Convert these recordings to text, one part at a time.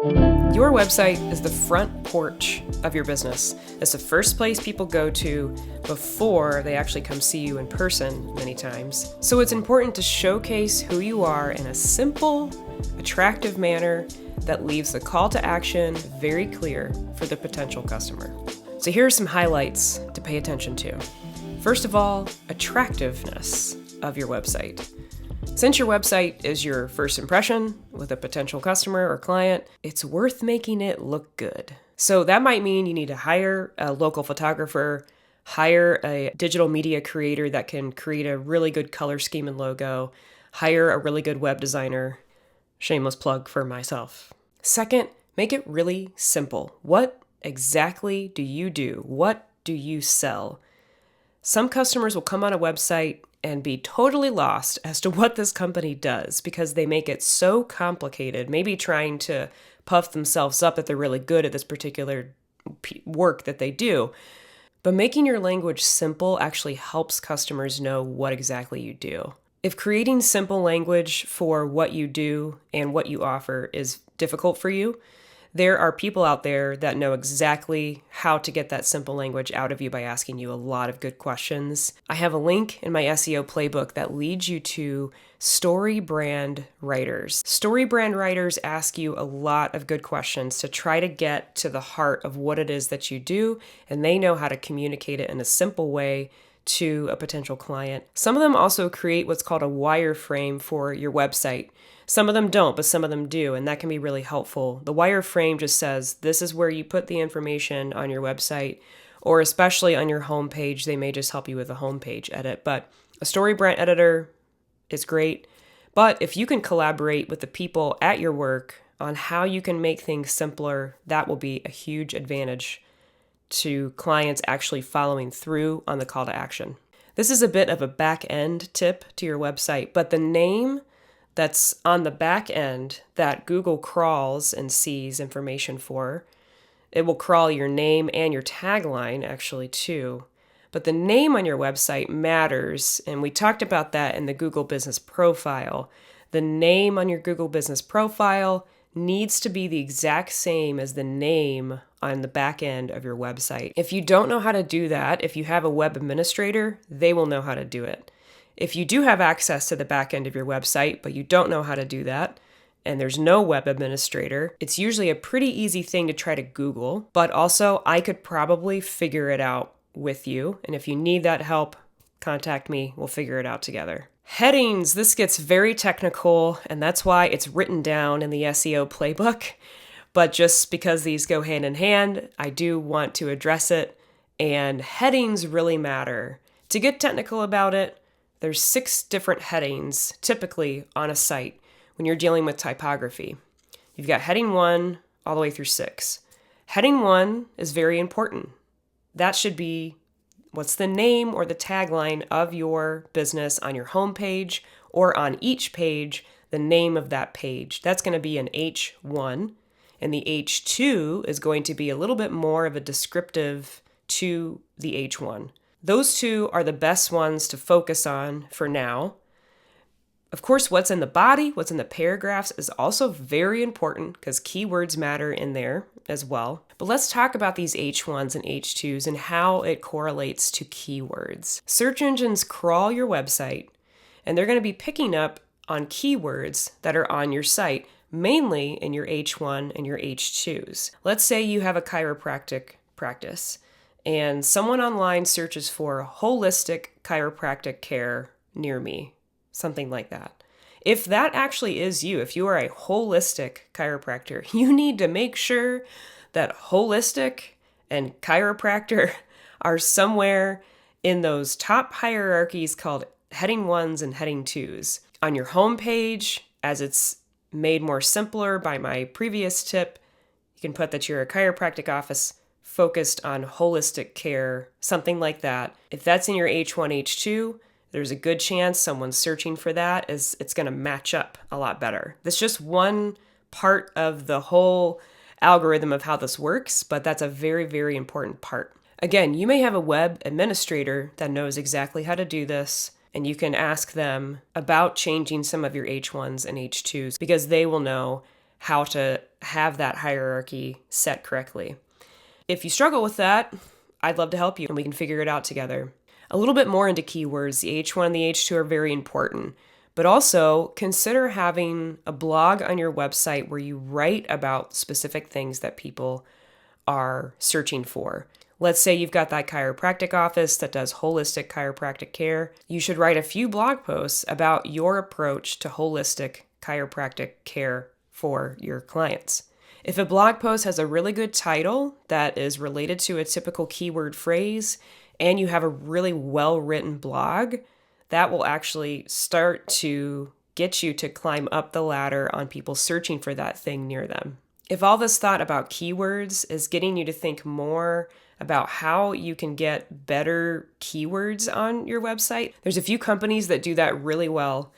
Your website is the front porch of your business. It's the first place people go to before they actually come see you in person many times. So it's important to showcase who you are in a simple, attractive manner that leaves the call to action very clear for the potential customer. So here are some highlights to pay attention to. First of all, attractiveness of your website. Since your website is your first impression with a potential customer or client, it's worth making it look good. So that might mean you need to hire a local photographer, hire a digital media creator that can create a really good color scheme and logo, hire a really good web designer. Shameless plug for myself. Second, make it really simple. What exactly do you do? What do you sell? Some customers will come on a website and be totally lost as to what this company does because they make it so complicated, maybe trying to puff themselves up that they're really good at this particular work that they do. But making your language simple actually helps customers know what exactly you do. If creating simple language for what you do and what you offer is difficult for you, there are people out there that know exactly how to get that simple language out of you by asking you a lot of good questions. I have a link in my SEO playbook that leads you to story brand writers. Story brand writers ask you a lot of good questions to try to get to the heart of what it is that you do, and they know how to communicate it in a simple way to a potential client. Some of them also create what's called a wireframe for your website. Some of them don't, but some of them do, and that can be really helpful. The wireframe just says, this is where you put the information on your website, or especially on your homepage. They may just help you with a homepage edit, but a story brand editor is great. But if you can collaborate with the people at your work on how you can make things simpler, that will be a huge advantage to clients actually following through on the call to action. This is a bit of a back end tip to your website, but the name that's on the back end that Google crawls and sees information for, it will crawl your name and your tagline actually too. But the name on your website matters, and we talked about that in the Google Business Profile. The name on your Google Business Profile needs to be the exact same as the name on the back end of your website. If you don't know how to do that, if you have a web administrator, they will know how to do it. If you do have access to the back end of your website, but you don't know how to do that, and there's no web administrator, it's usually a pretty easy thing to try to Google, but also I could probably figure it out with you. And if you need that help, contact me. We'll figure it out together. Headings, this gets very technical, and that's why it's written down in the SEO playbook. But just because these go hand in hand, I do want to address it, and headings really matter. To get technical about it, there's 6 different headings typically on a site when you're dealing with typography. You've got heading 1 all the way through 6. Heading 1 is very important. That should be what's the name or the tagline of your business on your homepage, or on each page, the name of that page. That's going to be an H1, and the H2 is going to be a little bit more of a descriptive to the H1. Those 2 are the best ones to focus on for now. Of course, what's in the body, what's in the paragraphs is also very important because keywords matter in there as well. But let's talk about these H1s and H2s and how it correlates to keywords. Search engines crawl your website, and they're going to be picking up on keywords that are on your site, mainly in your H1 and your H2s. Let's say you have a chiropractic practice, and someone online searches for holistic chiropractic care near me, something like that. If that actually is you, if you are a holistic chiropractor, you need to make sure that holistic and chiropractor are somewhere in those top hierarchies called heading 1s and heading 2s. On your homepage, as it's made more simpler by my previous tip, you can put that you're a chiropractic office focused on holistic care, something like that. If that's in your H1, H2, there's a good chance someone's searching for that, as it's going to match up a lot better. That's just one part of the whole algorithm of how this works, but that's a very, very important part. Again, you may have a web administrator that knows exactly how to do this, and you can ask them about changing some of your H1s and H2s because they will know how to have that hierarchy set correctly. If you struggle with that, I'd love to help you and we can figure it out together. A little bit more into keywords. The H1 and the H2 are very important, but also consider having a blog on your website where you write about specific things that people are searching for. Let's say you've got that chiropractic office that does holistic chiropractic care. You should write a few blog posts about your approach to holistic chiropractic care for your clients. If a blog post has a really good title that is related to a typical keyword phrase, and you have a really well-written blog, that will actually start to get you to climb up the ladder on people searching for that thing near them. If all this thought about keywords is getting you to think more about how you can get better keywords on your website, there's a few companies that do that really well,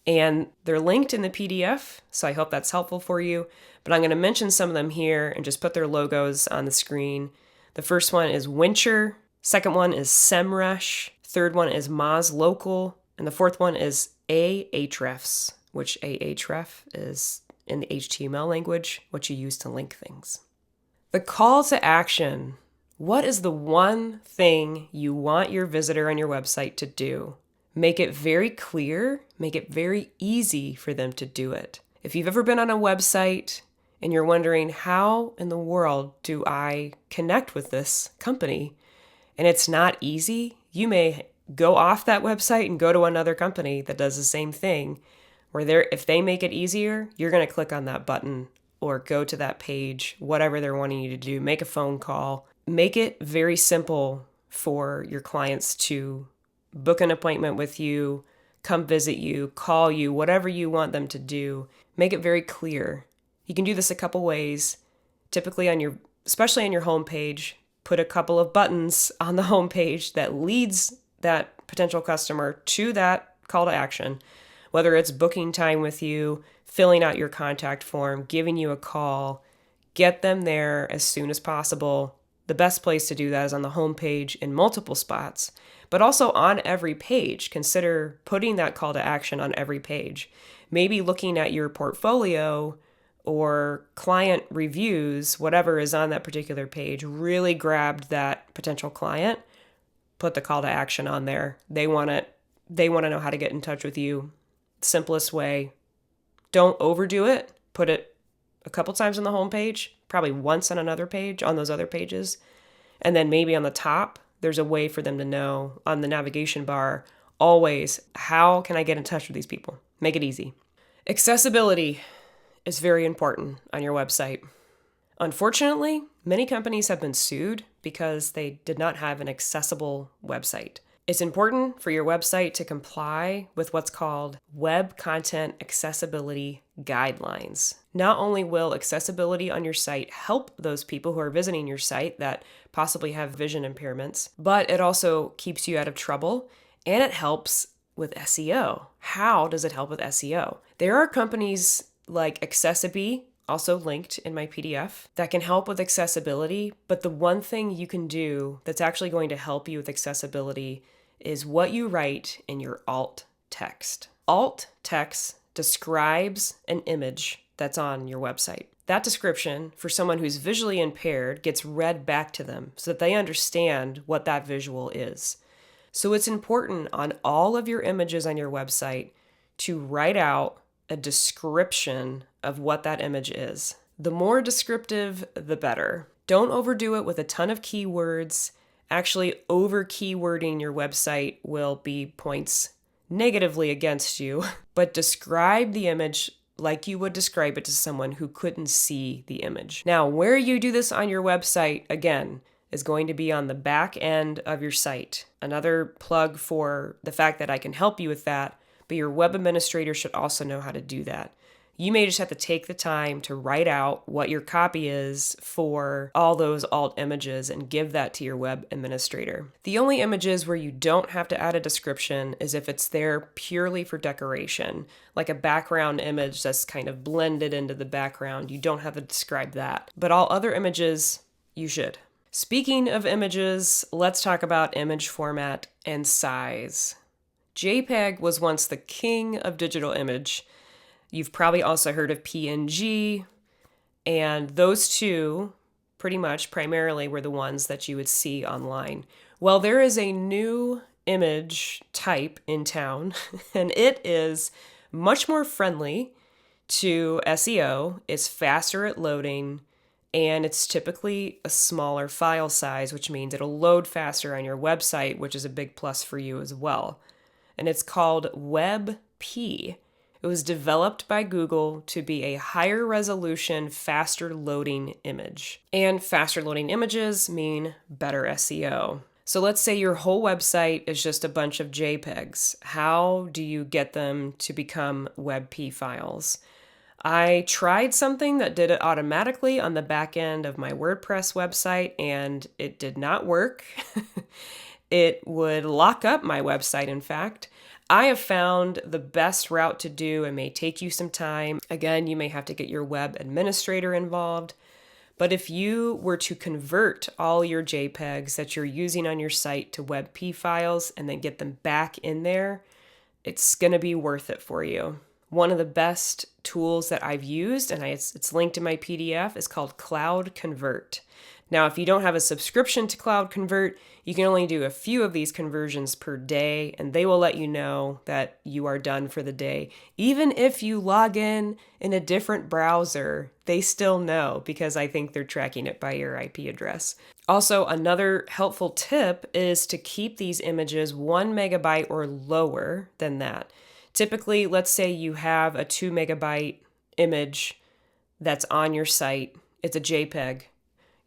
and they're linked in the PDF, so I hope that's helpful for you. But I'm going to mention some of them here and just put their logos on the screen. The first one is Wincher, second one is SEMrush, third one is Moz Local, and the fourth one is Ahrefs, which Ahref is in the HTML language, what you use to link things. The call to action. What is the one thing you want your visitor on your website to do? Make it very clear, make it very easy for them to do it. If you've ever been on a website and you're wondering, how in the world do I connect with this company? And it's not easy, you may go off that website and go to another company that does the same thing, where if they make it easier, you're going to click on that button or go to that page, whatever they're wanting you to do, make a phone call. Make it very simple for your clients to book an appointment with you, come visit you, call you, whatever you want them to do. Make it very clear. You can do this a couple ways. Typically especially on your homepage, put a couple of buttons on the homepage that leads that potential customer to that call to action, whether it's booking time with you, filling out your contact form, giving you a call. Get them there as soon as possible. The best place to do that is on the homepage in multiple spots, but also on every page. Consider putting that call to action on every page. Maybe looking at your portfolio or client reviews, whatever is on that particular page, really grabbed that potential client. Put the call to action on there. They want to know how to get in touch with you. Simplest way. Don't overdo it. Put it a couple times on the homepage, probably once on another page, on those other pages. And then maybe on the top, there's a way for them to know on the navigation bar, always, how can I get in touch with these people? Make it easy. Accessibility is very important on your website. Unfortunately, many companies have been sued because they did not have an accessible website. It's important for your website to comply with what's called Web Content Accessibility Guidelines. Not only will accessibility on your site help those people who are visiting your site that possibly have vision impairments, but it also keeps you out of trouble and it helps with SEO. How does it help with SEO? There are companies like Accessibility, also linked in my PDF, that can help with accessibility, but the one thing you can do that's actually going to help you with accessibility is what you write in your alt text. Alt text describes an image that's on your website. That description, for someone who's visually impaired, gets read back to them so that they understand what that visual is. So it's important on all of your images on your website to write out a description of what that image is. The more descriptive, the better. Don't overdo it with a ton of keywords. Actually, over keywording your website will be points negatively against you, but describe the image like you would describe it to someone who couldn't see the image. Now, where you do this on your website, again, is going to be on the back end of your site. Another plug for the fact that I can help you with that, but your web administrator should also know how to do that. You may just have to take the time to write out what your copy is for all those alt images and give that to your web administrator. The only images where you don't have to add a description is if it's there purely for decoration, like a background image that's kind of blended into the background. You don't have to describe that. But all other images, you should. Speaking of images, let's talk about image format and size. JPEG was once the king of digital image. You've probably also heard of PNG, and those two pretty much primarily were the ones that you would see online. Well, there is a new image type in town, and it is much more friendly to SEO. It's faster at loading, and it's typically a smaller file size, which means it'll load faster on your website, which is a big plus for you as well. And it's called WebP. It was developed by Google to be a higher resolution, faster loading image. And faster loading images mean better SEO. So let's say your whole website is just a bunch of JPEGs. How do you get them to become WebP files? I tried something that did it automatically on the back end of my WordPress website, and it did not work. It would lock up my website, in fact. I have found the best route to do. It may take you some time. Again, you may have to get your web administrator involved. But if you were to convert all your JPEGs that you're using on your site to WebP files and then get them back in there, it's going to be worth it for you. One of the best tools that I've used, and it's linked in my PDF, is called Cloud Convert. Now, if you don't have a subscription to Cloud Convert, you can only do a few of these conversions per day, and they will let you know that you are done for the day. Even if you log in a different browser, they still know, because I think they're tracking it by your IP address. Also, another helpful tip is to keep these images 1 megabyte or lower than that. Typically, let's say you have a 2 megabyte image that's on your site. It's a JPEG.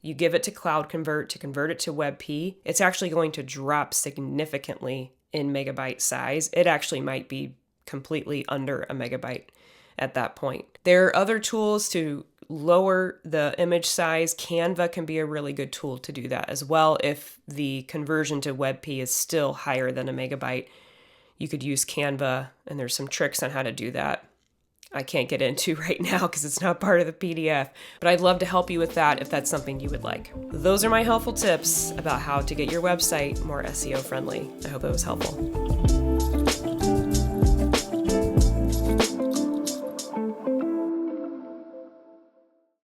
You give it to Cloud Convert to convert it to WebP. It's actually going to drop significantly in megabyte size. It actually might be completely under a megabyte at that point. There are other tools to lower the image size. Canva can be a really good tool to do that as well. If the conversion to WebP is still higher than a megabyte, you could use Canva, and there's some tricks on how to do that I can't get into right now because it's not part of the PDF, but I'd love to help you with that if that's something you would like. Those are my helpful tips about how to get your website more SEO friendly. I hope it was helpful.